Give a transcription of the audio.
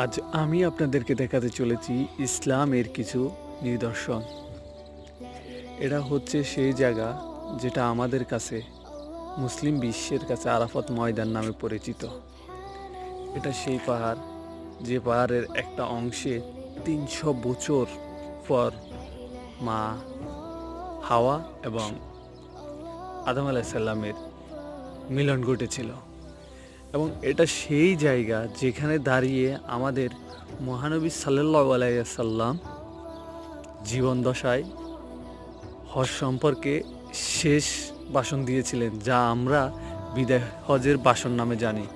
আজ আমি আপনাদেরকে দেখাতে চলেছি ইসলামের কিছু নিদর্শন। এটা হচ্ছে সেই জায়গা যেটা আমাদের কাছে, মুসলিম বিশ্বের কাছে আরাফাত ময়দান নামে পরিচিত। এটা সেই পাহাড় যে পাহাড়ের একটা অংশে ৩০০ বছর পর মা হাওয়া এবং আদম আলাইসাল্লামের মিলন ঘটেছিল। এবং এটা সেই জায়গা যেখানে দাঁড়িয়ে আমাদের মহানবী সাল্লাল্লাহু আলাইহি সাল্লাম জীবন দশায় হজ সম্পর্কে শেষ ভাষণ দিয়েছিলেন, যা আমরা বিদায় হজের ভাষণ নামে জানি।